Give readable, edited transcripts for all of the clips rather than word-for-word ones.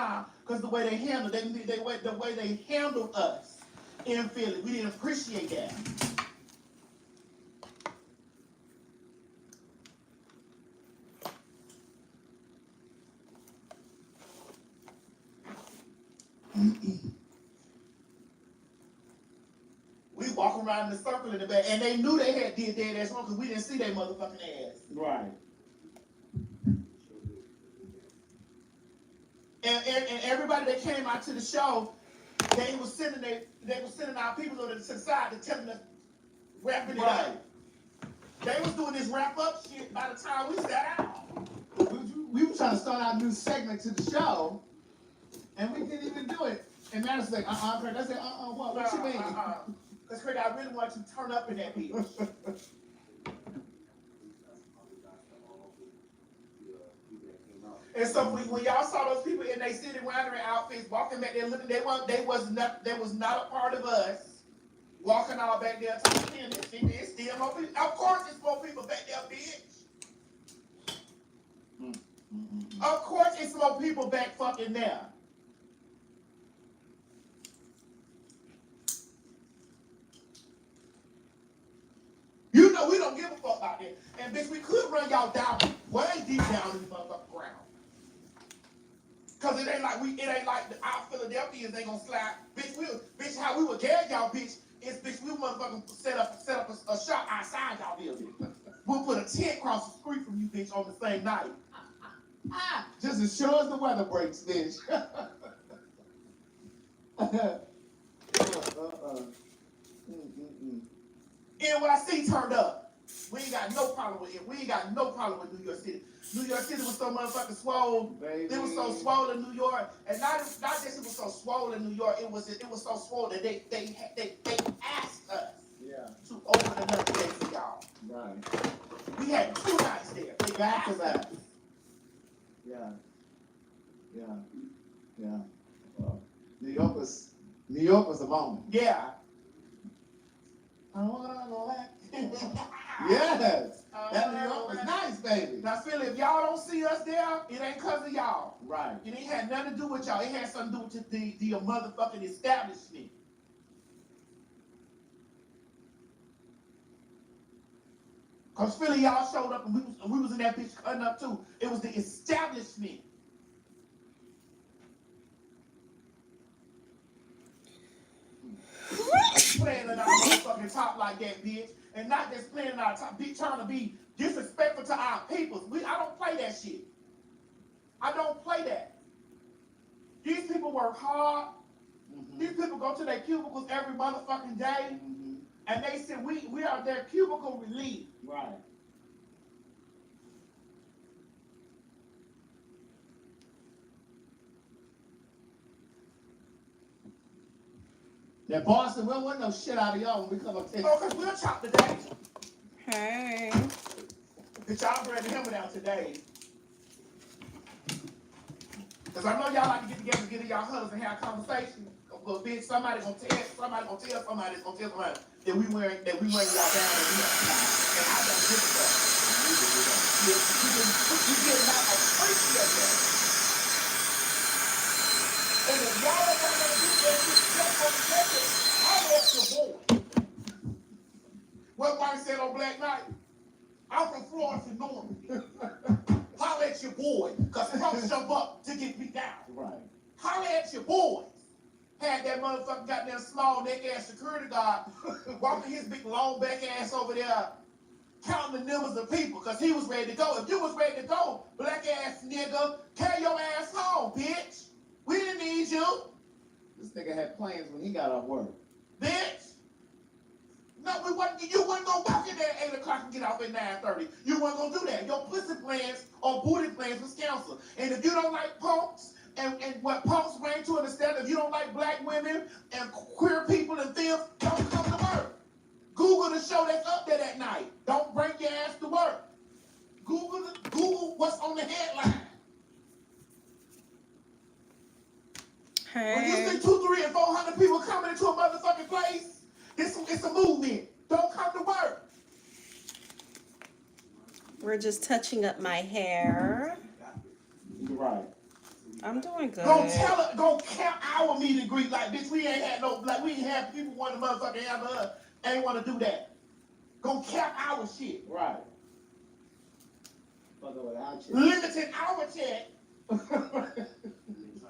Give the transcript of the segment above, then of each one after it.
now because the way they handled the way they handled us in Philly. We didn't appreciate that. We walk around in the circle in the back, and they knew they had did their ass wrong because we didn't see their motherfucking ass. Right. And everybody that came out to the show, they was sending our people to the side to tell them to wrapping it up. They was doing this wrap up shit by the time we sat out. We were trying to start our new segment to the show, and we didn't even do it. And Madison said, Craig. I said, what you mean? Because Craig, I really want you to turn up in that bitch. And so when y'all saw those people in their city wandering outfits walking back there looking, they was not a part of us walking all back there talking and shit. It's still more people. Of course it's more people back there, bitch. Of course it's more people back fucking there. You know we don't give a fuck about that. And bitch, we could run y'all down way deep down in the motherfucking ground. Cause it ain't like our Philadelphians ain't gonna slide. Bitch, how we would gag y'all, bitch, is bitch, we motherfucking set up a shop outside y'all building. We'll put a tent across the street from you, bitch, on the same night. Just as sure as the weather breaks, bitch. NYC turned up. We ain't got no problem with it. We ain't got no problem with New York City. New York City was so motherfucking swole. It was so swole in New York, and not just it was so swole in New York. It was so swole that they asked us to open another day for y'all. Right. We had 2 nights there. They back to back. Yeah. New York was a moment. Yeah. I wanna go back. Yes. That New York was nice, baby. Now, Philly, if y'all don't see us there, it ain't because of y'all. Right. It ain't had nothing to do with y'all. It had something to do with the motherfucking establishment. Because Philly, y'all showed up and we was in that bitch cutting up too. It was the establishment. Playing at our motherfucking top like that, bitch. And not just playing at our top, trying to be disrespectful to our peoples. I don't play that shit. I don't play that. These people work hard. Mm-hmm. These people go to their cubicles every motherfucking day. Mm-hmm. And they say we are their cubicle relief. Right. That Boston, we don't want no shit out of y'all when we come up there. Oh, because we'll chop today. Hey. Bitch, y'all bring the hammer down today. Because I know y'all like to get together, get in y'all huddles and have a conversation. But bitch, somebody's gonna tell somebody that we wearing y'all down and we and I don't give a fuck. You did not appreciate that. And if y'all ain't gonna do that shit, just gonna take it, holler at your boy. What Mike said on Black Knight? I'm from Florence and Norman. Holler at your boy, because folks jump up to get me down. Right. Holler at your boys. Had that motherfucker goddamn small neck ass security guard walking his big long back ass over there counting the numbers of people because he was ready to go. If you was ready to go, black ass nigga, carry your ass home, bitch. We didn't need you. This nigga had plans when he got off work. Bitch. No, you wasn't gonna walk in there at 8 o'clock and get off at 9:30. You weren't gonna do that. Your pussy plans or booty plans was canceled. And if you don't like punks, and what punks bring to understand, if you don't like black women and queer people and films, don't come to work. Google the show that's up there that night. Don't bring your ass to work. Google what's on the headline. Hey. When you see 200, 300, and 400 people coming into a motherfucking place, it's a movement. Don't come to work. We're just touching up my hair. You're right. I'm doing good. Go tell her, go count our meet and greet. Like, bitch, we ain't had no, like, we ain't have people want to motherfucking have us. Ain't want to do that. Go count our shit. Right. Limiting our check.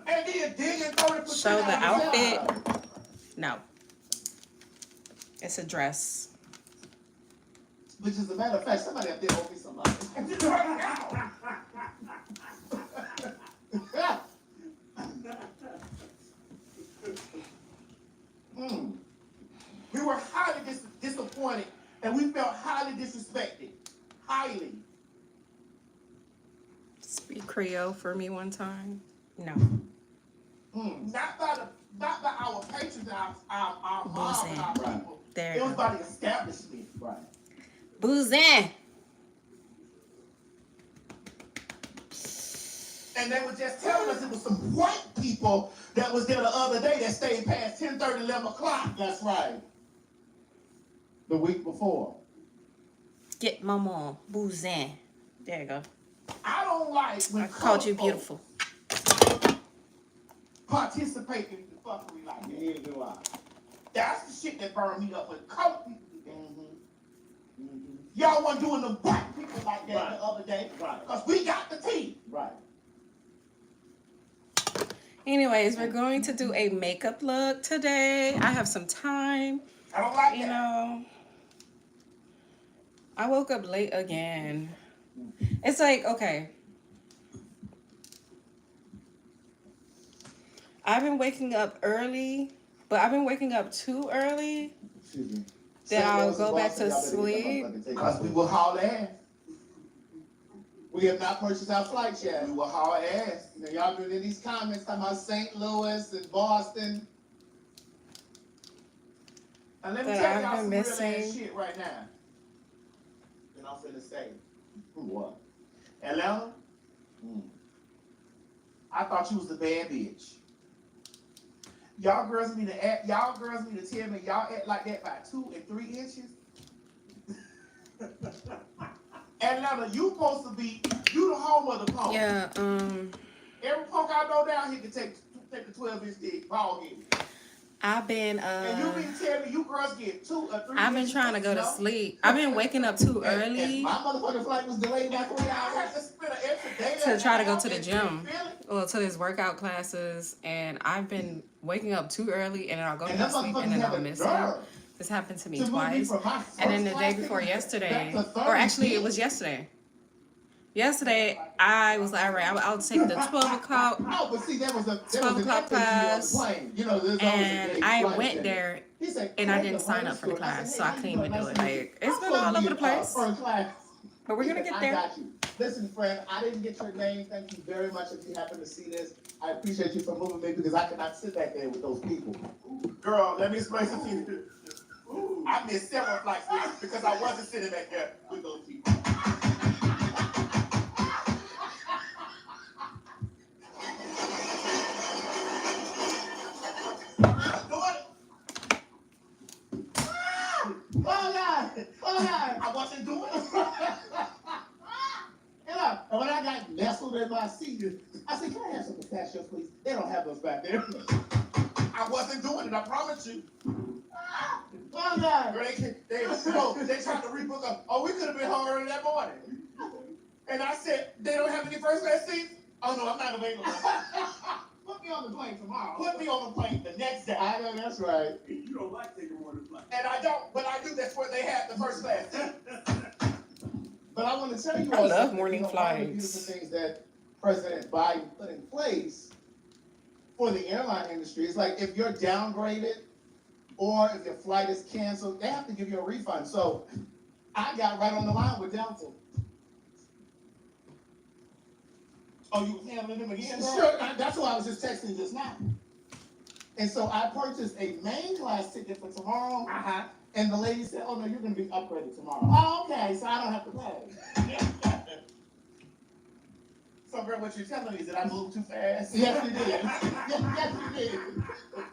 And then digging 30%. Show the out of outfit. No. It's a dress. Which is a matter of fact, somebody up there owe me some money. We were highly disappointed, and we felt highly disrespected. Highly. Speak Creole for me one time. No. Not by our patrons, our mob, and our Boozing. people. There It you was go. by the establishment. Right. Boozing. And they were just telling us it was some white people that was there the other day that stayed past 10:30, 11 o'clock. That's right. The week before. Get mama. Boozing. There you go. I don't like when I called you color beautiful. folks participate in the fuckery like that. Neither do I. That's the shit that burned me up when color people do that. Y'all wasn't doing them black people like that the other day. Right. Because we got the tea. Right. Anyways, we're going to do a makeup look today. I have some time. I don't like You that. know, I woke up late again. It's like, okay. I've been waking up early, but I've been waking up too early. Excuse me. Then I'll St. Louis go is back Boston, to y'all better get that sleep. motherfucking tape Because off. we will haul ass. We have not purchased our flights yet. We will haul ass. Now, y'all been in these comments talking about St. Louis and Boston. And let me That tell I've y'all been some real ass missing. shit right now. And I'm finna say, What? Atlanta, I thought you was the bad bitch. Y'all girls need to tell me y'all act like that by 2 and 3 inches. Atlanta, you supposed to be, you the home of the punk. Yeah, Every punk I know down here can take a 12-inch dick, ball head. I've been And you been telling me you girls get 2 or 3 I've been inches trying to go to no? sleep. I've been waking up too And early my motherfucking flight was delayed by 3 I had hours. to spend an extra day to try to go to the and gym. feel it. Well, to his workout classes, and I've been waking up too early, and then I'll go And to that sleep, motherfucker and then had I'll the miss it. nerve This happened to me to move me twice. from my And then the first day class before ticket yesterday, back to or actually it 13. was yesterday. Yesterday, I was like, all right, I'll take the 12 o'clock, Oh, but see, there was an 12 o'clock FAQ on the class, plane. You know, there's always a and gay I flight went attendant. there, He said, and I "Correct didn't the sign whole up for the story." I class, said, so I "Hey, couldn't how you even do doing? it. Nice to meet you. Like, it's I'm been supposed all to over be the place, first class. but we're He gonna said, get I there. got you. Listen, friend, I didn't get your name. Thank you very much if you happen to see this. I appreciate you for moving me because I could not sit back there with those people. Girl, let me explain something to you. I missed several flights because I wasn't sitting back there with those people. I wasn't doing it. And when I got nestled in my seat, I said, "Can I have some pistachios, please?" They don't have those back there. I wasn't doing it, I promise you. Oh, God. Girl, they tried to rebook us. Oh, we could have been home early that morning. And I said, they don't have any first class seats? Oh, no, I'm not available. Put me on the plane tomorrow. Put me on the plane the next day. I know that's right. You don't like taking more than flight. And I don't, but I do. That's where they have the first class seat. But I want to tell you I all love something. morning One of the flights. beautiful things that President Biden put in place for the airline industry is like if you're downgraded or if your flight is canceled, they have to give you a refund. So I got right on the line with Delta. Oh, you was handling them again, bro? Sure, that's who I was just texting just now. And so I purchased a main class ticket for tomorrow. Uh-huh. And the lady said, "Oh no, you're going to be upgraded tomorrow." Oh, okay, so I don't have to pay. So, girl, what you're telling me is that I moved too fast? Yes, you did. Yes, you did.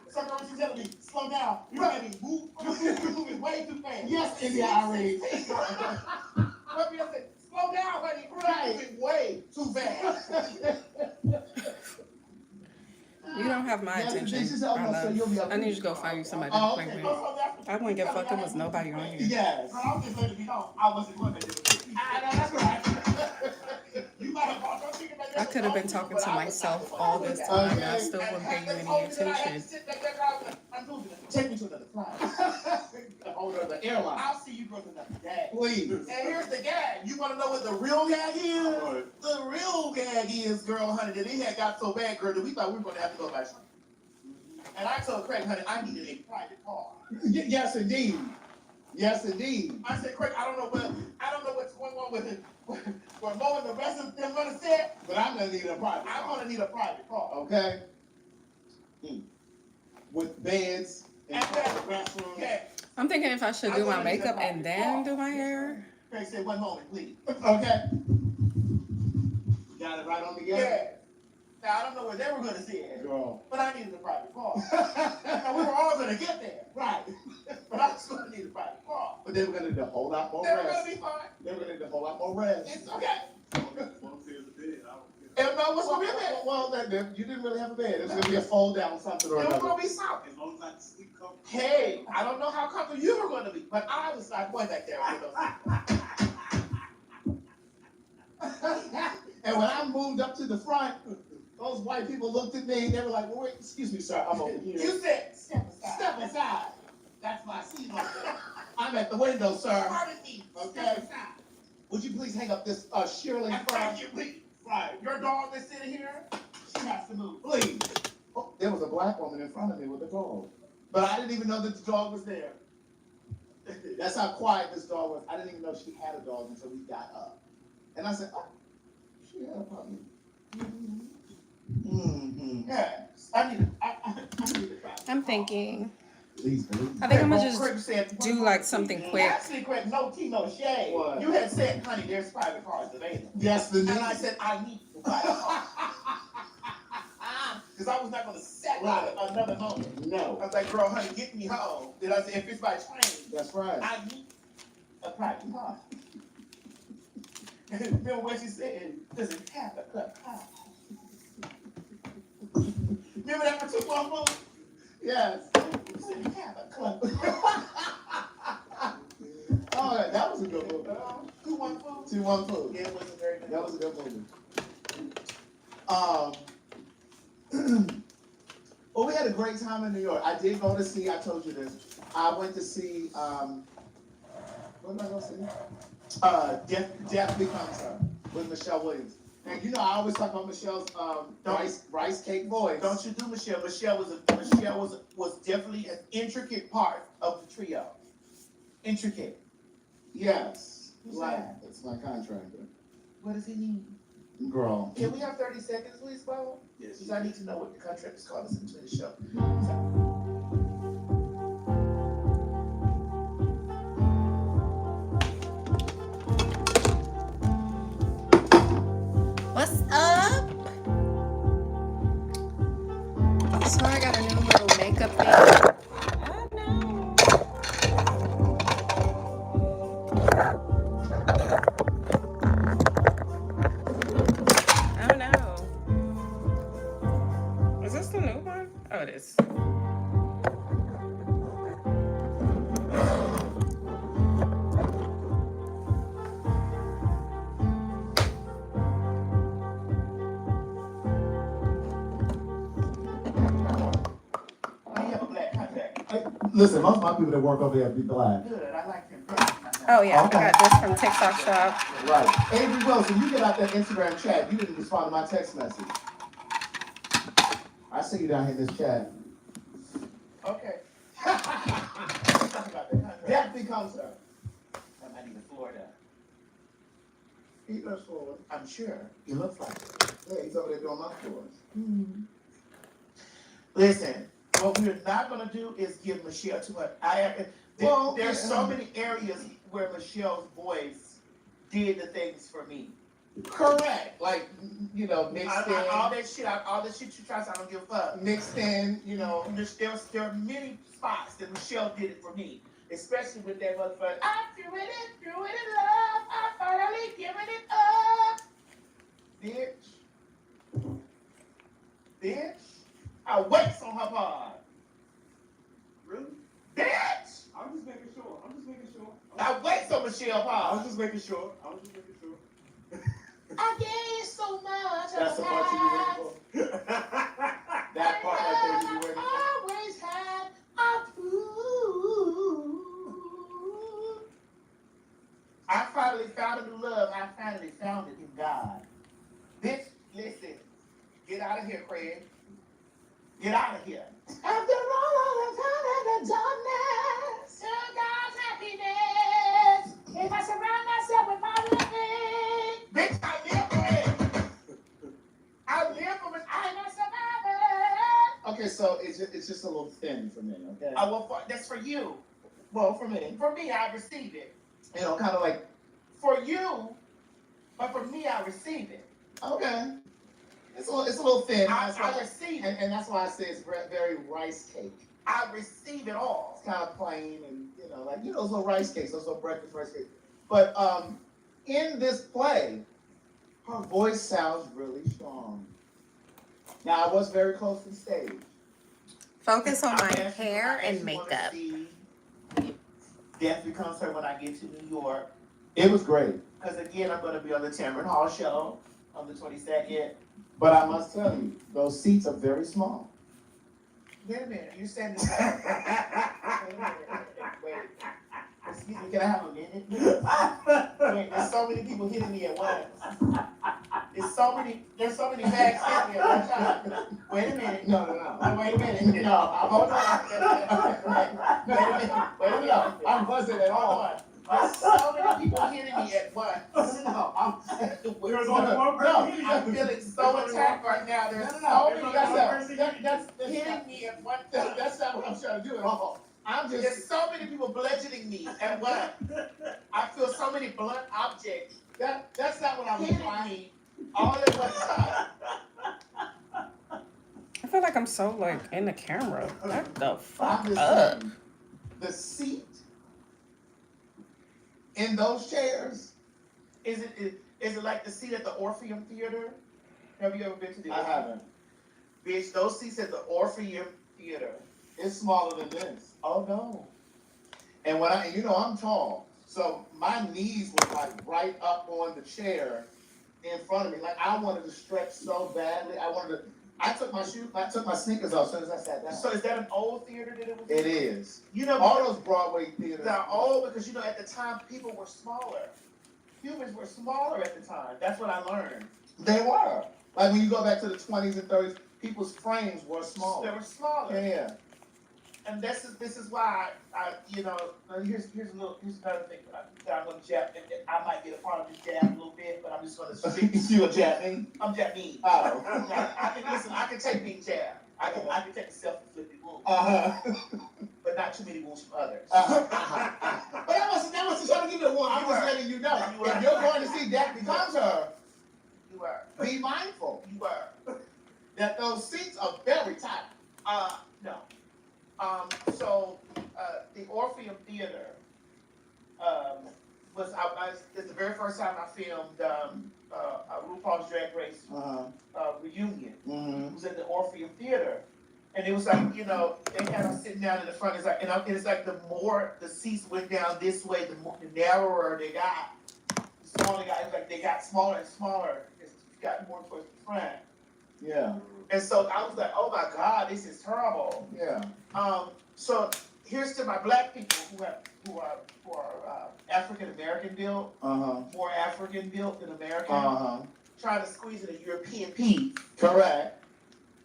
So, girl, what you're telling me, slow down. You're moving way too fast. Yes, India, I already. What you said? Slow down, honey. You're moving way too fast. You don't have my Yes, attention. she said, oh, My no, so love. you'll be up I need here. you to go find you somebody Oh, to okay. play Oh, with. so that's I wouldn't give a fuck. There was nobody on here. Yes. Girl, I was just ready to be home. I wasn't going to do it. I know that's right. You might have bought your chicken back there. I could have been talking to myself all this Okay. time and I still wouldn't pay you any attention. Take me to another flight. Hold on, the airline. I'll see you go to another gag. Please. And here's the gag. You want to know what the real gag is? What? The real gag is, girl, honey, that it had got so bad, girl, that we thought we were going to have to go by train. And I told Craig, honey, I needed a private car. Yes, indeed. Yes, indeed. I said, Craig, I don't know what's going on with it. What Mo and the rest of them gonna say, But I'm gonna need a private I'm car. gonna need a private car. Okay? With beds and And then- restrooms. Yeah. I'm thinking if I should do my makeup and then do my hair. Craig said, one moment, please. Okay. Got it right on the gas. Yeah. Now I don't know what they were gonna say, Girl. but I needed a private car. Now we were all gonna get there, right? But I was gonna need a private car. But they were gonna need a whole lot more They were rest. gonna be fine. They were gonna need a whole lot more rest. It's okay. Mom says the bed. I don't care. And no, what's gonna be there? Well, you didn't really have a bed. It was gonna be a fold down something or It was another. gonna be something. As long as I can sleep comfortably. Hey, I don't know how comfortable you were gonna be, but I was not going back there with those. And when I moved up to the front, those white people looked at me. They were like, well, wait, excuse me, sir. I'm over here. You said, step aside. Step aside. That's my seat over there. I'm at the window, sir. Pardon me. Okay. Step aside. Would you please hang up this Shirley And fry? thank you, please. Right. Your dog that's sitting here, she has to move. Please. Oh, there was a black woman in front of me with a dog. But I didn't even know that the dog was there. That's how quiet this dog was. I didn't even know she had a dog until we got up. And I said, oh, she had a puppy. Mm-hmm. Yes. I need it. I'm thinking. Please believe. I think I'm gonna Craig just said, do like something quick. Actually, Craig, no tea, no shade. What? You had said, honey, there's private cars available. Yes, the And I said, I need the private car. Because I was not going to settle Right. another moment. I No. was like, girl, honey, get me home. Then I said, if it's by train, That's right. I need a private car. Remember what she said? Does it have a cut car? Remember that particular movie? Yes. Does it have a cut Oh, that was a good movie. 214? 2-1 Yeah, it was a very good That was a good movie. Well, we had a great time in New York. I did go to see, I told you this, I went to see, what did I go see? Death Becomes Her with Michelle Williams. And you know, I always talk about Michelle's rice cake voice. Don't you do Michelle? Michelle was definitely an intricate part of the trio. Intricate. Yes. Who's Like, that? it's my contractor. What does he mean? Girl. Can we have 30 seconds, please, Bo? Yes. Because I need to know what the contract is called. Listen to the show. What's up? So I got a new little makeup thing. I know. Oh no. Is this the new one? Oh, it is. I have a black contract. Listen, most of my people that work over there be black. Good. I like him. Oh yeah, Okay. I got this from TikTok Shop. Right. Avery Wilson, you get out that Instagram chat. You didn't respond to my text message. I see you down here in this chat. Okay. Let's talk about the contract. Death Becomes Her. I need a Florida. He looks forward. I'm sure. He looks like it. Yeah, he's over there doing my floors. Listen, what we're not gonna do is give Michelle too much. There's so many areas where Michelle's voice did the things for me. Correct. Like, you know, mixed in. All that shit you try, so I don't give a fuck. Mixed in, you know. There are many spots that Michelle did it for me, especially with that motherfucker. I'm doing it in love. I'm finally giving it up, bitch. I waits on her pod. Really? Bitch! I'm just making sure. I'm just making sure. I waits on Michelle I pod. was just making sure. I was just making sure. I gave so much. That's the part you be waiting for. That part right there you be waiting for. Always had a proof. I finally found a new love. I finally found it in God. Bitch, listen. Get out of here, Craig. Get out of here. After all the time and the darkness, to God's happiness. If I surround myself with positive things, bitch, I live for it. I live for it. I'm a survivor. Okay, so it's just a little thin for me, okay? That's for you. Well, for me, For me, I receive it. you know, kind of like, For you, but for me, I receive it. okay, it's a little thin. I That's why- receive it. and that's why I say it's very rice cake. I receive it all. It's kind of plain and, like, those little rice cakes, those little breakfast rice cakes. But in this play, her voice sounds really strong. Now, I was very close to stage. Focus on my I actually- hair I and actually wanna makeup. see Death Becomes Her when I get to New York. It was great. Because again, I'm going to be on the Tamron Hall show on the 22nd. But I must tell you, those seats are very small. Wait a minute, you're saying this. Wait a minute. Wait. Excuse me, can I have a minute? Wait, there's so many people hitting me at once. There's so many bags hitting me at one time. Wait a minute. No. Wait a minute. No, hold on. Wait a minute. I wasn't at Hold all. on. There's so many people hitting me at once. No, I'm There's only one No, person. I'm feeling so attacked right now. There's so many that's hitting me at one That's time. not what I'm trying to do at all. I'm There's just so many people bludgeoning me at once. I feel so many blunt objects that's not what I'm hitting trying. me all at one time. I feel like I'm so in the camera. What the fuck I'm just up? saying, the seat in those chairs. Is it like the seat at the Orpheum Theater? Have you ever been to the I Orpheum? haven't. Bitch, those seats at the Orpheum Theater. It's smaller than this. Oh no. And I'm tall, so my knees were like right up on the chair in front of me. Like I wanted to stretch so badly. I took my sneakers off as soon as I sat down. So is that an old theater that it was? It is. You know, All those Broadway theaters. they're old because at the time people were smaller. Humans were smaller at the time. That's what I learned. They were. Like when you go back to the 20s and 30s, people's frames were They smaller. were smaller. Yeah. And this is why here's another thing that I'm gonna jab. And I might get a part of this jab a little bit, but I'm just gonna speak. You a Japanese? I'm Japanese. Oh. I can take being jab. I can take a self-inflicted wound, but not too many wounds from others. But that wasn't trying to give you a warning. I'm just letting you know. You were. If you're going to see Death Becomes Her, You were. be mindful You were. that those seats are very tight. No. So the Orpheum Theater it's the very first time I filmed RuPaul's Drag Race reunion. Mm-hmm. It was at the Orpheum Theater, and it was like they had us sitting down in the front. It's like it's like the more the seats went down this way, the narrower they got. The smaller they got smaller and smaller. It got more towards the front. Yeah. And so I was like, oh my God, this is terrible. Yeah. So here's to my black people who are African American built, more African built than American, trying to squeeze in a European piece. Correct.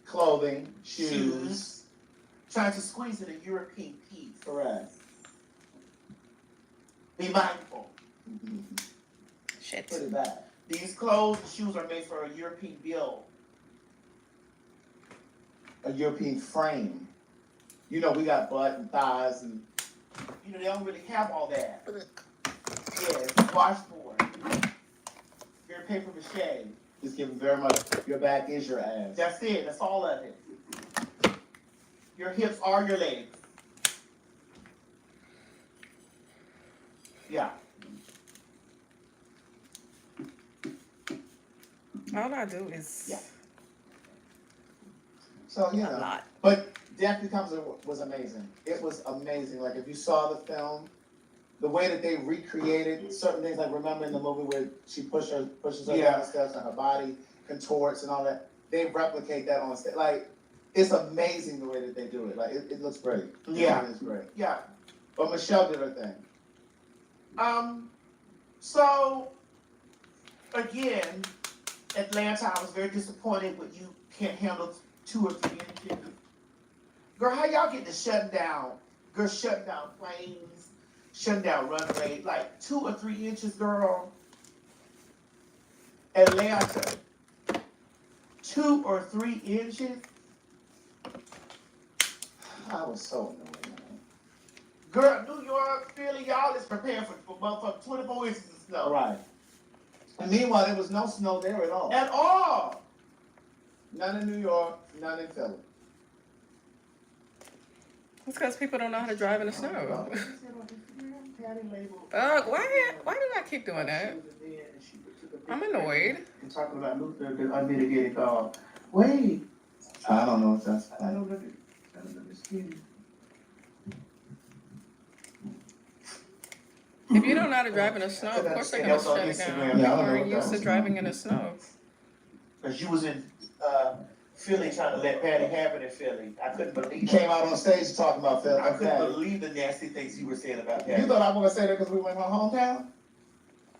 Clothing, shoes. Trying to squeeze in a European piece. Correct. Be mindful. Shit. Pretty bad. These clothes and shoes are made for a European build. A European frame. We got butt and thighs and. They don't really have all that. Yeah, it's washboard. Your paper mache. Just giving very much. Your back is your ass. That's it. That's all of it. Your hips are your legs. Yeah. All I do is. Yeah. So, you A know. lot. But Death Becomes was amazing. It was amazing. Like, if you saw the film, the way that they recreated certain things, like remember in the movie where she pushes her down the steps and her body contorts and all that, they replicate that on stage. Like, it's amazing the way that they do it. Like, it looks great. Yeah. It is great. Yeah. But Michelle did her thing. So again, Atlanta, I was very disappointed when you can't handle 2 or 3 inches. Girl, how y'all get to shutting down? Girl, shutting down planes, shutting down runway, like 2 or 3 inches, girl. Atlanta, 2 or 3 inches. I was so annoyed, man. Girl, New York, Philly, y'all is prepared for motherfucking 24 inches of snow. Right. And meanwhile, there was no snow there at all. At all. None in New York, none in Philly. It's because people don't know how to drive in the snow. What you said on Instagram? Patty labeled. Why do I keep doing that? I'm annoyed. And talking about Luther, the unmitigated dog. Wait, I don't know if that's. I don't understand. If you don't know how to drive in the snow, of course they're gonna shut it down. Yeah, I People don't know aren't what used that to was. driving in the snow. Because you was in Philly trying to let Patty have it in Philly. I couldn't He believe came out on stage talking about Philly. I couldn't believe the nasty things you were saying about Patty. You thought I was gonna say that because we went to my hometown?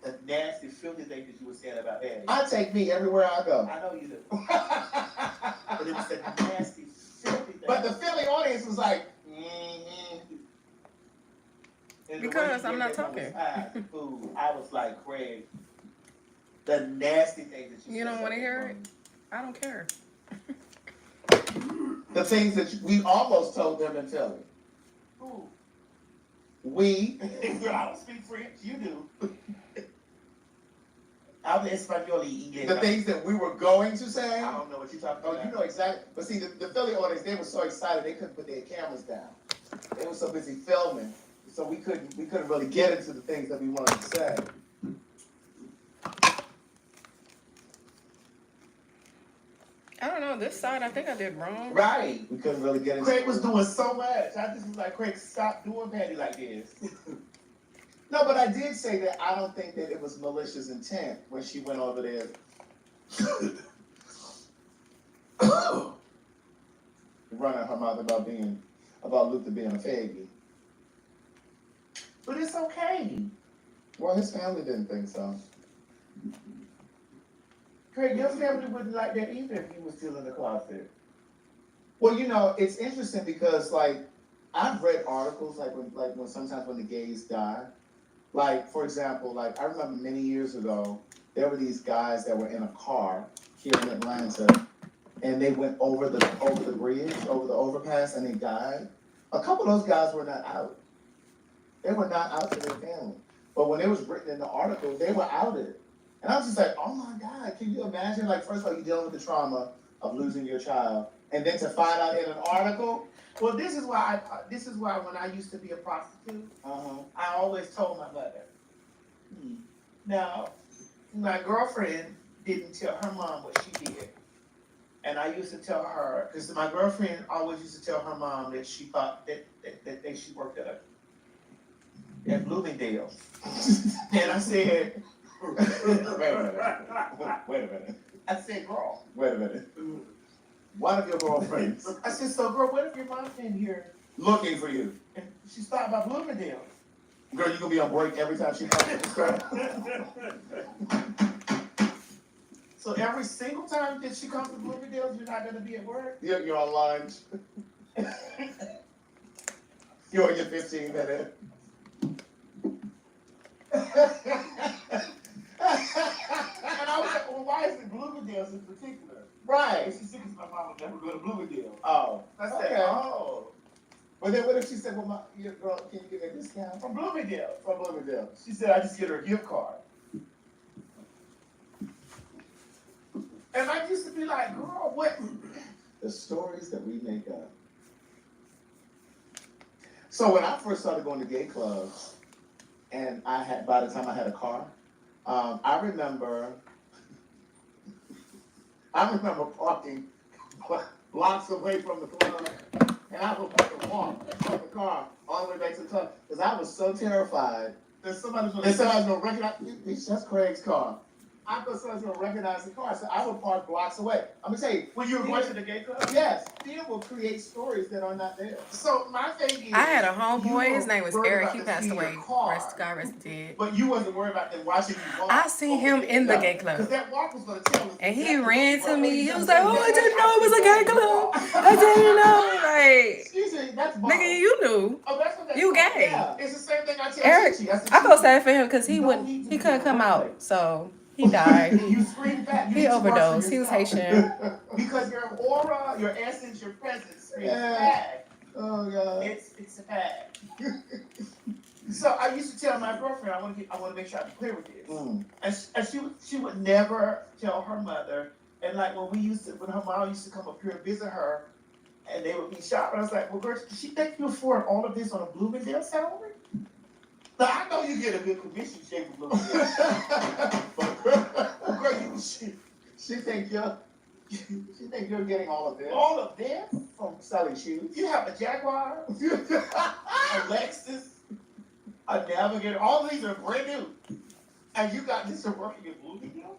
The nasty, filthy things that you were saying about Patty. I take me everywhere I go. I know you do. But it was the nasty, filthy thing. But the Philly audience was like, And the way Because you I'm gave not that woman talking. eyes and food, I was like, Craig, the nasty things that you You said don't want to about hear that it? I don't care. the things that we almost told them in Philly. woman. We, Girl, I don't speak French. You do. Habla español y inglés. the things that we were going to say. I don't know what you're talking Oh, about. you know exactly. But see, the Philly audience, they were so excited they couldn't put their cameras down. They were so busy filming, so we couldn't really get into the things that we wanted to say. I don't know. This side, I think I did wrong. Right. We couldn't really get into. Craig was doing so much. I just was like, Craig, stop doing Patty like this. No, but I did say that I don't think that it was malicious intent when she went over there. Running her mouth about Luther being a faggy. But it's okay. Well, his family didn't think so. Craig, your family wouldn't like that either if you were still in the closet. Well, you know, it's interesting because like I've read articles like when sometimes when the gays die. Like, for example, like I remember many years ago, there were these guys that were in a car here in Atlanta, and they went over the bridge, over the overpass, and they died. A couple of those guys were not out. They were not out to their family. But when it was written in the article, they were outed. And I was just like, oh my God, can you imagine? Like, first of all, you're dealing with the trauma of losing your child, and then to find out in an article. Well, this is why when I used to be a prostitute, I always told my mother. Now, my girlfriend didn't tell her mom what she did. And I used to tell her, because my girlfriend always used to tell her mom that she thought that she worked at Bloomingdale's. And I said, Wait a minute. I said, girl. Wait a minute. One of your girlfriends I said, so girl, what if your mom came here looking for you. and she stopped by Bloomingdale's? Girl, you gonna be on break every time she comes to the store. So every single time that she comes to Bloomingdale's, you're not gonna be at work? You're on lunch. You're on your 15 minute. And I was like, well, why is it Bloomingdale's in particular? Right. And she said, because my mom would never go to Bloomingdale's. Oh. I said, Okay. oh, But then what if she said, well, your girl, can you give me a discount? from Bloomingdale's. From Bloomingdale. She said, I just get her a gift card. And I used to be like, girl, what? The stories that we make up. So when I first started going to gay clubs, and by the time I had a car, I remember parking blocks away from the club, and I would have to walk from the car all the way back to the club because I was so terrified That somebody's that gonna somebody's gonna recognize. That's Craig's car. I thought somebody's gonna recognize the car, so I would park blocks away. I'm gonna tell you, when you were going to the gay club. yes, fear will create stories that are not there. So my thing is, I had a you homeboy. His were name was worried Eric. about He them passed seeing away. your car, Rest God rest dead. but you wasn't worried about them watching you walk. I seen him in the gay Because club, that walk was gonna tell us. and he exactly ran what to you me. He were. was like, "Oh, I didn't know it was a gay club. I didn't know." Like, Excuse me, that's mom. nigga, you knew. Oh, that's what that You called. gay. Yeah. It's the same thing I tell Eric, Chi-Chi. I said, I feel Chi-Chi, sad for him because he you don't wouldn't. need to He be couldn't a come birthday. out, so he died. You scream back. You He need to work for overdosed. He was yourself. Haitian. Because your aura, your essence, your presence screams Yeah. bad. Oh god. It's bad. So I used to tell my girlfriend, I want to make sure I'm clear with this. And she would never tell her mother. And like when her mom used to come up here and visit her, and they would be shopping, I was like, well, girl, does she think you afford all of this on a Bloomingdale salary? Now I know you get a good commission check with Bloomingdale. But girl, She think you're getting all of this all of this? from selling shoes. You have a Jaguar, a Lexus, a Navigator. All of these are brand new. And you got this working at Bloomingdale?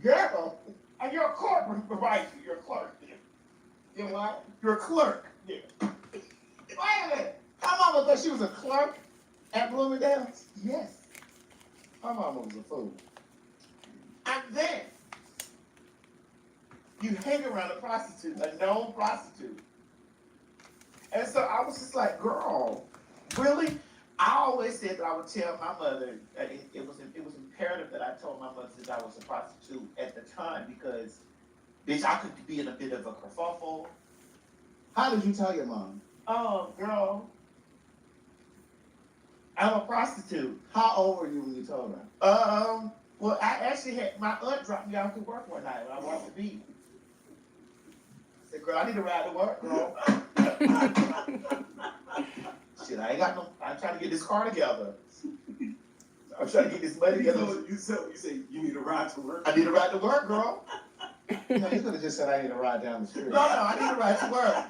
Girl, And you're a clerk, right? You're a clerk. you know what? You're a clerk. Yeah. Wait a minute. My mama thought she was a clerk at Bloomingdale's. Yes. My mama was a fool. And then you hang around a prostitute, a known prostitute. And so I was just like, girl, really? I always said that I would tell my mother that it was imperative that I told my mother that I was a prostitute at the time because, bitch, I could be in a bit of a kerfuffle. How did you tell your mom? Oh, girl, I'm a prostitute. How old were you when you told her? Well, I actually had my aunt drop me off to work one night when I watched the beat. I said, girl, I need to ride to work, girl. Shit, I ain't got no. I'm trying to get this car together. I'm trying to get this money together. You say you need a ride to work. I need to ride to work, girl. No, you could have just said I need to ride down the street. No, I need to ride to work.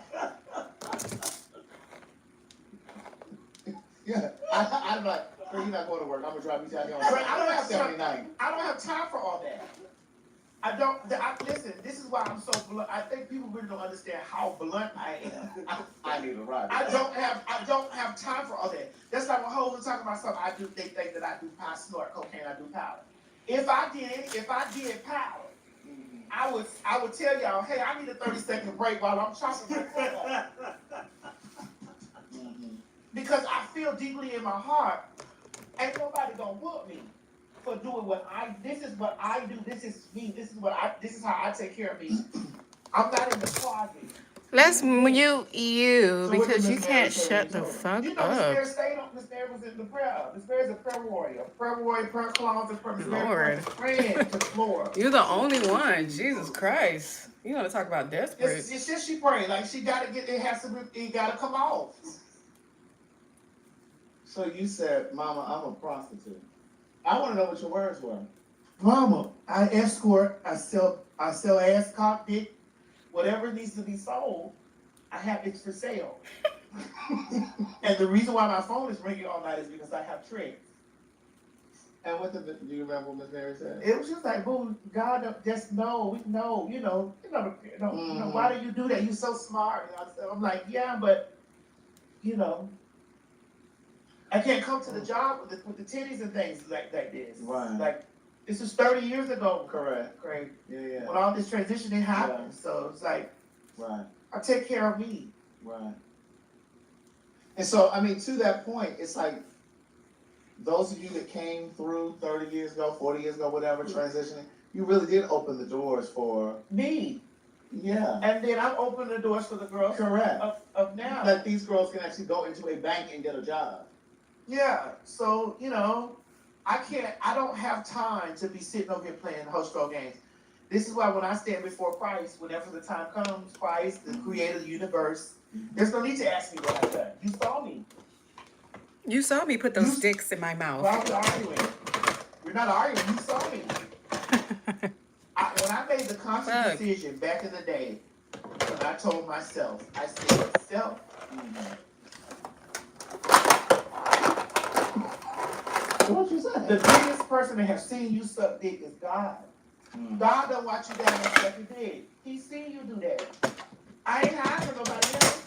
Yeah, I'm like, girl, you're not going to work. I'm gonna drive you down here on Right, I don't have 79. I don't have time for all that. Listen, this is why I'm so blunt. I think people really don't understand how blunt I am. I need a ride. I don't have time for all that. That's like when Hov was talking about something they think that I do snort cocaine, I do powder. If I did powder, I would tell y'all, hey, I need a 30-second break while I'm chopping my cut off. Because I feel deeply in my heart, ain't nobody gonna whoop me for doing this is what I do, this is me, this is how I take care of me. I'm not in the closet. Let's mute you So what because did you Miss can't Mary say shut when the you told her? fuck You know, Miss up. Mary Miss Mary was in the prayer. Miss Mary is a prayer warrior, prayer closet, Miss Mary Lord. was a friend to Flora. You're the only one. Jesus Christ. You want to talk about desperate? It's just she praying, like it gotta come off. So you said, Mama, I'm a prostitute. I want to know what your words were. Mama, I escort, I sell ass, cock, dick, whatever needs to be sold, I have it for sale. And the reason why my phone is ringing all night is because I have tricks. And do you remember what Miss Mary said? It was just like, boo, God, just know, why do you do that? You're so smart. I'm like, yeah, but, I can't come to the job with the titties and things like this. Right. Like, this was 30 years ago. Correct. Craig. Yeah. When all this transitioning happened. Yeah. So it's like, Right. I take care of me. Right. And so, I mean, to that point, it's like those of you that came through 30 years ago, 40 years ago, whatever, transitioning, you really did open the doors for Me. Yeah. And then I'm opening the doors for the girls Correct. of now. That these girls can actually go into a bank and get a job. Yeah. So, I don't have time to be sitting over here playing host-roll games. This is why when I stand before Christ, whenever the time comes, Christ, the creator of the universe, there's no need to ask me what I've done. You saw me. You saw me put those sticks in my mouth. Why are we arguing? We're not arguing. You saw me. When I made the conscious decision back in the day And I told myself, I said, self, So what you say? the biggest person that has seen you suck dick is God. God don't watch you down and suck your dick. He seen you do that. I ain't hiding from nobody else.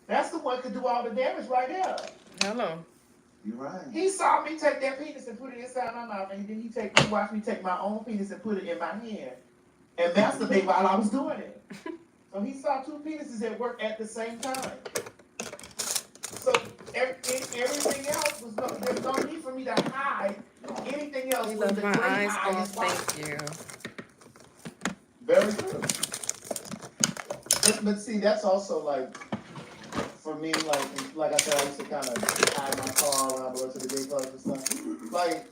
That's the one who could do all the damage right there. Hello. You're right. He saw me take that penis and put it inside my mouth, and then he watched me take my own penis and put it in my hand and masturbate while I was doing it. So he saw two penises at work at the same time. So everything else was there's no need for me to hide anything else. You Was left the my great eyes eye off. is watching. Thank you. Very true. But see, that's also like, for me, like I said, I used to kind of hide my car when I would go to the gay clubs and stuff. Like,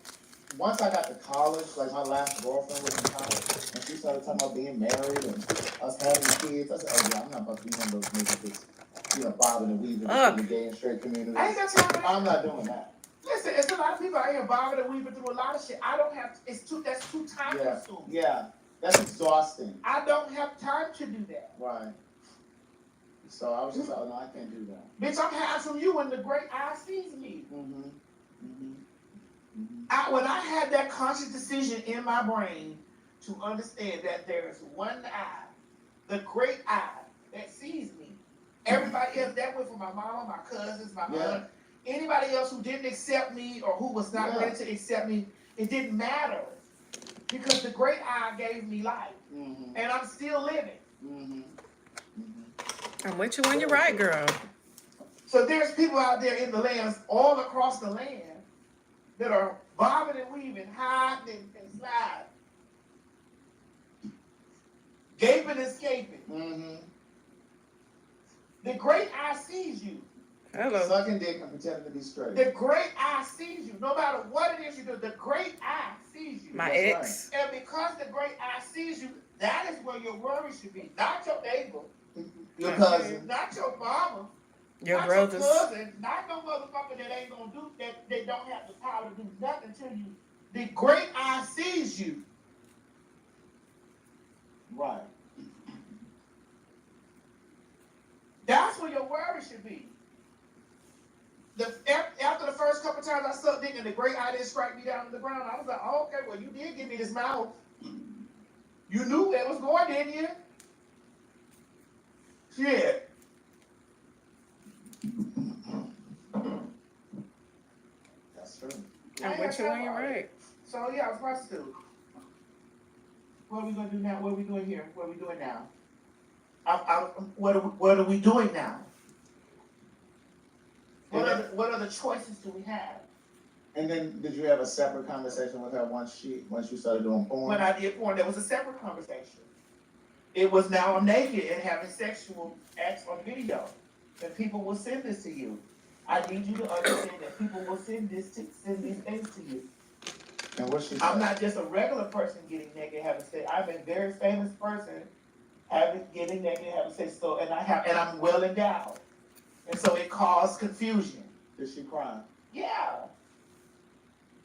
once I got to college, like my last girlfriend was in college, and she started talking about being married and us having kids. I said, oh yeah, I'm not about to be one of those niggas that's, bobbing and weaving between the gay and straight community. I ain't got time for that. I'm not doing that. Listen, it's a lot of people out here bobbing and weaving through a lot of shit. I don't have. That's too time consuming. Yeah, that's exhausting. I don't have time to do that. Right. So I was just like, oh, no, I can't do that. Bitch, I'm hiding from you when the great eye sees me. Mm-hmm. Mm-hmm. When I had that conscious decision in my brain to understand that there is one eye, the great eye that sees me. Everybody else, that went for my mama, my cousins, my aunt, anybody else who didn't accept me or who was not ready to accept me, it didn't matter. Because the great eye gave me life. Mm-hmm. And I'm still living. Mm-hmm. I'm with you when you're right, girl. So there's people out there in the lands, all across the land, that are bobbing and weaving, hiding and sliding, gaping and escaping. Mm-hmm. The great eye sees you. Hello. Sucking dick and pretending to be straight. The great eye sees you. No matter what it is you do, the great eye sees you. My That's ex. right. And because the great eye sees you, that is where your worry should be. Not your neighbor. Your cousin. Not your mama. Your not brothers. Your cousin. Not no motherfucker that ain't gonna do that. They don't have the power to do nothing to you. The great eye sees you. Right. That's where your worry should be. After the first couple times I sucked dick and the great eye didn't strike me down to the ground, I was like, oh, okay, well, you did give me this mouth. You knew where it was going, didn't you? Shit. That's true. I'm with you when you're right. So, yeah, I was prostitute. What are we going to do now? What are we doing here? What are we doing now? What are we doing now? What other choices do we have? And then, did you have a separate conversation with her once you started doing porn? When I did porn, there was a separate conversation. It was now I'm naked and having sexual acts on video, and people will send this to you. I need you to understand that people will send these things to you. And what she said? I'm not just a regular person getting naked having sex. I'm a very famous person getting naked having sex. So and I'm well endowed, and so it caused confusion. Did she cry? Yeah,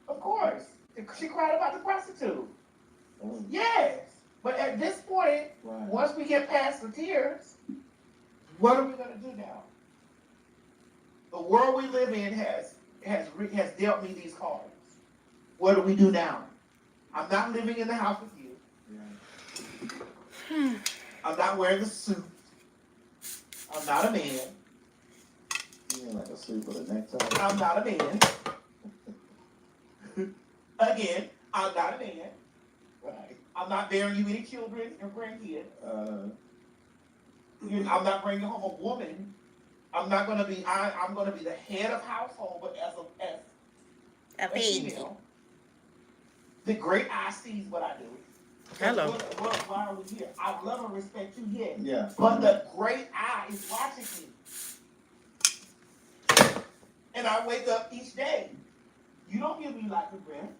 of course. She cried about the prostitute. Mm. Yes, but at this point, once we get past the tears, what are we gonna do now? The world we live in has dealt me these cards. What do we do now? I'm not living in the house with you. Yeah. I'm not wearing a suit. I'm not a man. You ain't like a suit with a necktie. I'm not a man. Again, I'm not a man. Right. I'm not bearing you any children or grandkids. I'm not bringing home a woman. I'm gonna be the head of household, but as a female. The great eye sees what I do. Hello. Why are we here? I love and respect you, yes. Yeah. But the great eye is watching me. And I wake up each day. You don't give me life and breath.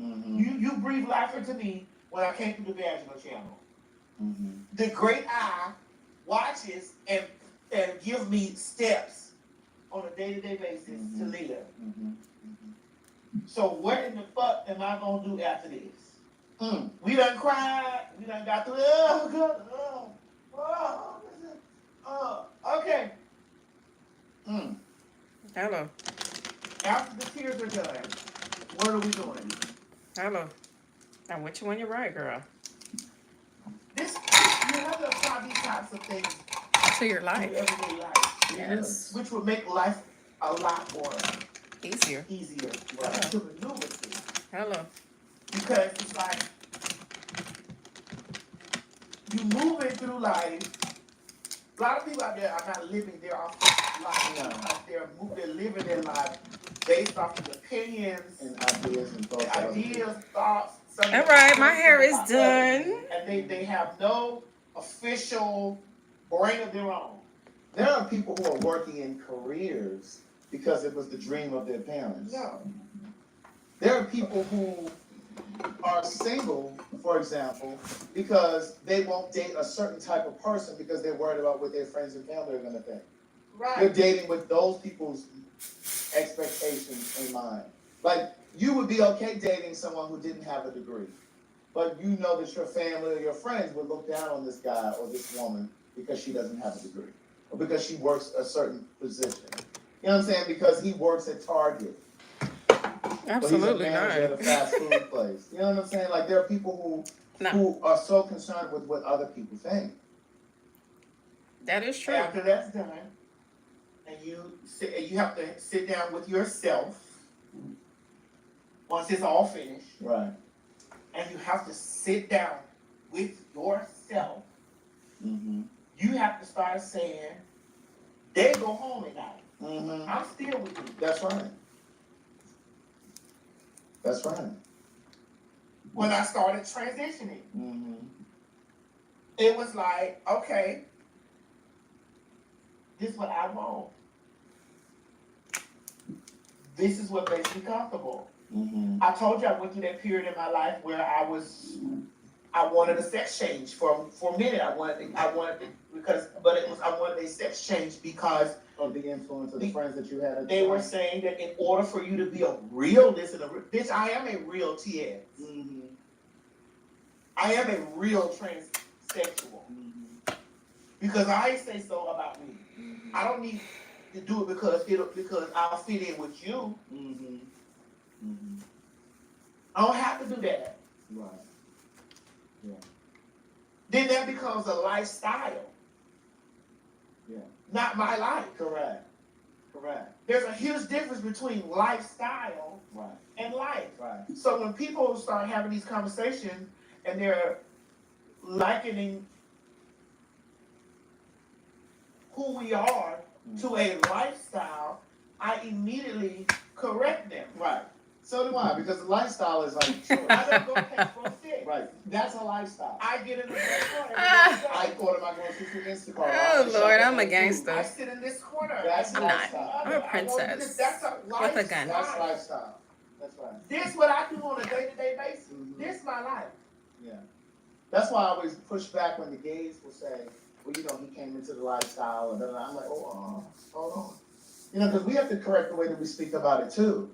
Mm-hmm. You breathe life into me when I came through the vaginal channel. Mm-hmm. The great eye watches and gives me steps on a day-to-day basis to live. Mm-hmm. So what in the fuck am I gonna do after this? We done cried. We done got through. Oh, God. Okay. Hello. After the tears are done, what are we doing? Hello. I'm with you when you're right, girl. You have to apply these types of things To your to life. your everyday life, Yes. which would make life a lot more Easier. to maneuver through. Hello. Because it's like you moving through life. A lot of people out there are not living their life. They're living their life based off of opinions And ideas and thoughts. thoughts. All right, my hair is done. And they have no official brain of their own. There are people who are working in careers because it was the dream of their parents. No. There are people who are single, for example, because they won't date a certain type of person because they're worried about what their friends and family are going to think. Right. You're dating with those people's expectations in mind. Like, you would be okay dating someone who didn't have a degree, but you know that your family or your friends would look down on this guy or this woman because she doesn't have a degree, or because she works a certain position. You know what I'm saying? Because he works at Target. Absolutely or he's a manager not. at a fast food place. You know what I'm saying? Like, there are people No. who are so concerned with what other people think. That is true. After that's done, and you have to sit down with yourself once it's all finished. Right. And you have to sit down with yourself. Mm-hmm. You have to start saying, they go home at night. Mm-hmm. I'm still with you. That's right. That's right. When I started transitioning, Mm-hmm. it was like, okay, this is what I want. This is what makes me comfortable. Mm-hmm. I told you I went through that period in my life where I wanted a sex change for a minute. I wanted a sex change because Of the influence of the friends that you had at the they time. were saying that in order for you to be a real bitch, I am a real TS. Mm-hmm. I am a real transsexual. Mm-hmm. Because I say so about me. Mm-hmm. I don't need to do it because I'll fit in with you. Mm-hmm. Mm-hmm. I don't have to do that. Right. Yeah. Then that becomes a lifestyle. Yeah. Not my life. Correct. There's a huge difference between lifestyle Right. and life. Right. So when people start having these conversations and they're likening who we are to a lifestyle, I immediately correct them. Right. So do I, because the lifestyle is like I don't go catch from six. right. That's a lifestyle. I get in the corner. I order my groceries through Instacart. Oh, Lord, I'm a gangster. I sit in this corner. That's I'm not. lifestyle. I'm a princess. That's a lifestyle. with a gun. That's lifestyle. That's right. This what I do on a day-to-day basis. Mhm. This my life. Yeah. That's why I always push back when the gays will say, well, you know, he came into the lifestyle, and I'm like, hold on. You know, because we have to correct the way that we speak about it too.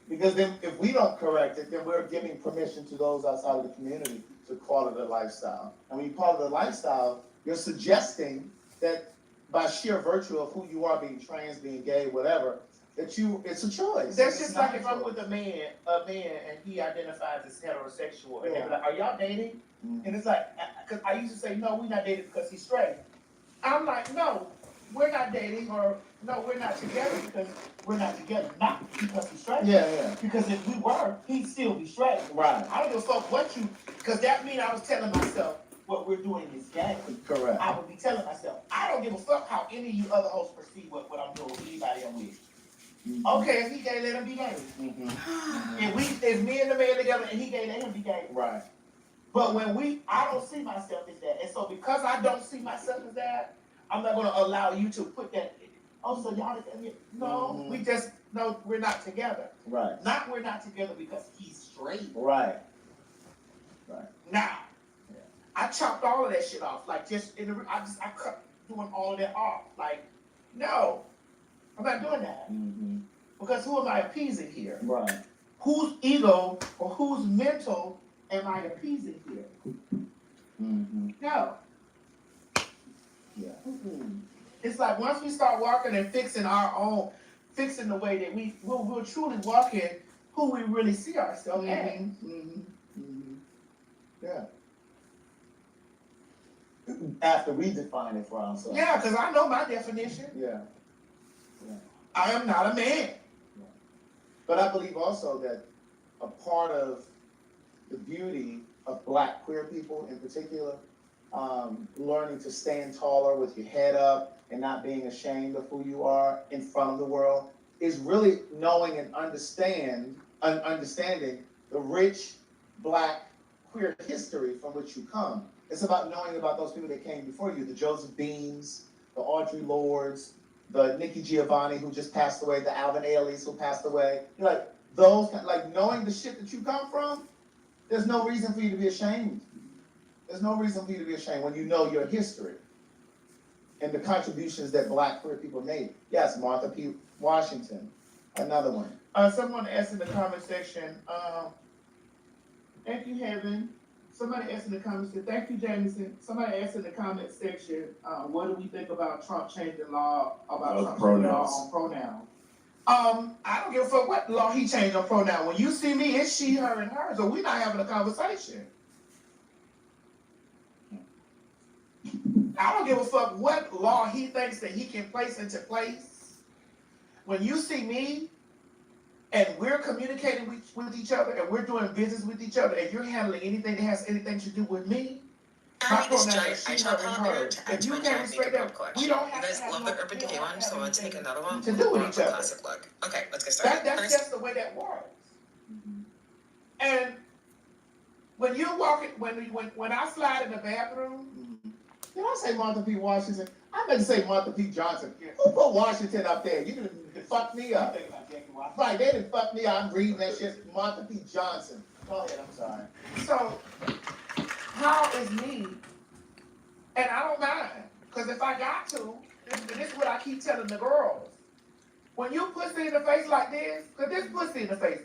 Because then if we don't correct it, then we're giving permission to those outside of the community to call it a lifestyle. And when you call it a lifestyle, you're suggesting that by sheer virtue of who you are, being trans, being gay, whatever, it's a choice. That's It's just not like if a I'm choice. with a man, and he identifies as heterosexual, and they be like, "Are y'all dating?" Mhm. And it's like, because I used to say, "No, we're not dating because he's straight." I'm like, "No, we're not dating," or "No, we're not together because we're not together, not because he's straight." Yeah. Because if we were, he'd still be straight. Right. I don't give a fuck what you, because that means I was telling myself what we're doing is gay. Correct. I would be telling myself, I don't give a fuck how any of you other hosts perceive what I'm doing with anybody I'm with. Mhm. Okay, if he gay, let him be gay. Mhm. If me and the man together and he gay, let him be gay. Right. But I don't see myself as that. And so because I don't see myself as that, I'm not gonna allow you to put that, oh, so y'all, no, Mhm. we're not together. Right. Not we're not together because he's straight. Right. Now, Yeah. I chopped all of that shit off. Like I cut doing all of that off. Like, no, I'm not doing that. Mm-hmm. Because who am I appeasing here? Right. Whose ego or whose mental Am I appeasing here? Mm-hmm. No. Yeah. Mm-mm. It's like once we start walking and fixing the way that we'll truly walk in who we really see ourselves as. Yeah. After we define it for ourselves. Yeah, because I know my definition. Yeah. I am not a man. But I believe also that a part of the beauty of Black queer people in particular, learning to stand taller with your head up and not being ashamed of who you are in front of the world, is really knowing and understanding the rich Black queer history from which you come. It's about knowing about those people that came before you, the Joseph Beams, the Audre Lordes, the Nikki Giovanni who just passed away, the Alvin Ailey's who passed away. Like those, like knowing the shit that you come from, there's no reason for you to be ashamed. There's no reason for you to be ashamed when you know your history and the contributions that Black queer people made. Yes, Martha P. Washington, another one. Someone asked in the comment section, thank you, Heaven. Somebody asked in the comment section, thank you, Jameson. Somebody asked in the comment section, what do we think about Trump changing law on pronouns? I don't give a fuck what law he changed on pronoun. When you see me, it's she, her, and her. So we're not having a conversation. I don't give a fuck what law he thinks that he can place into place. When you see me, and we're communicating with each other, and we're doing business with each other, and you're handling anything that has anything to do with me, my pronouns are she, her, and her. If you can't respect that, we don't have to have love the Urban Decay one, so I'm gonna take another one. to do with each other. Classic look. Okay, let's get started. That's just the way that works. And when you walk in, when I slide in the bathroom, Did I say Martha P. Washington? I meant to say Martha P. Johnson. Who put Washington up there? You done fucked me up. Right, they didn't fuck me up. I'm reading that shit. Martha P. Johnson. Go ahead, I'm sorry. so how is me? And I don't mind, because if I got to, this is what I keep telling the girls. When you pussy in the face like this, because this pussy in the face,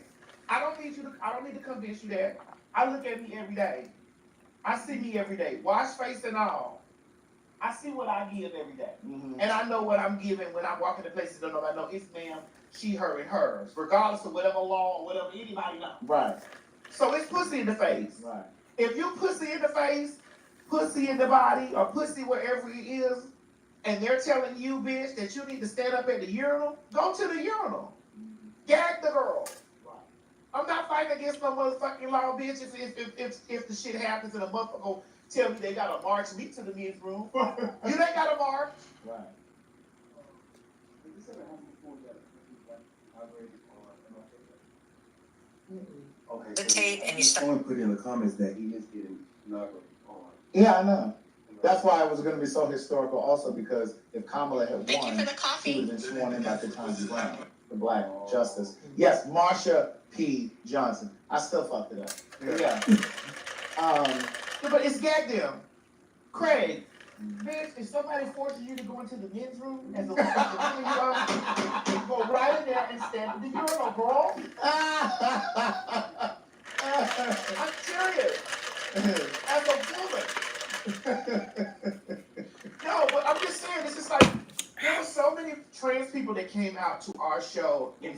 I don't need to convince you that. I look at me every day. I see me every day, wash face and all. I see what I give every day. Mm-hmm. And I know what I'm giving when I walk into places that I know it's ma'am, she, her, and hers, regardless of whatever law or whatever anybody knows. Right. So it's pussy in the face. Right. If you pussy in the face, pussy in the body, or pussy wherever it is, and they're telling you, bitch, that you need to stand up at the urinal, go to the urinal. Gag the girl. I'm not fighting against no motherfucking law, bitch. If the shit happens and a motherfucker tell me they gotta march me to the men's room, you ain't gotta march. Right. Okay. The tape and you start. Someone put in the comments that he is getting knocked on. Yeah, I know. That's why it was going to be so historical also, because if Kamala had Thank you won, for the she coffee. would have been sworn in by Ketanji Brown, the Black justice. Yes, Marsha P. Johnson. I still fucked it up. But yeah. But it's gag them. Craig, bitch, if somebody forces you to go into the men's room as a woman, go right in there and stand at the urinal, bro. I'm serious. As a woman. No, but I'm just saying, it's just like, there were so many trans people that came out to our show in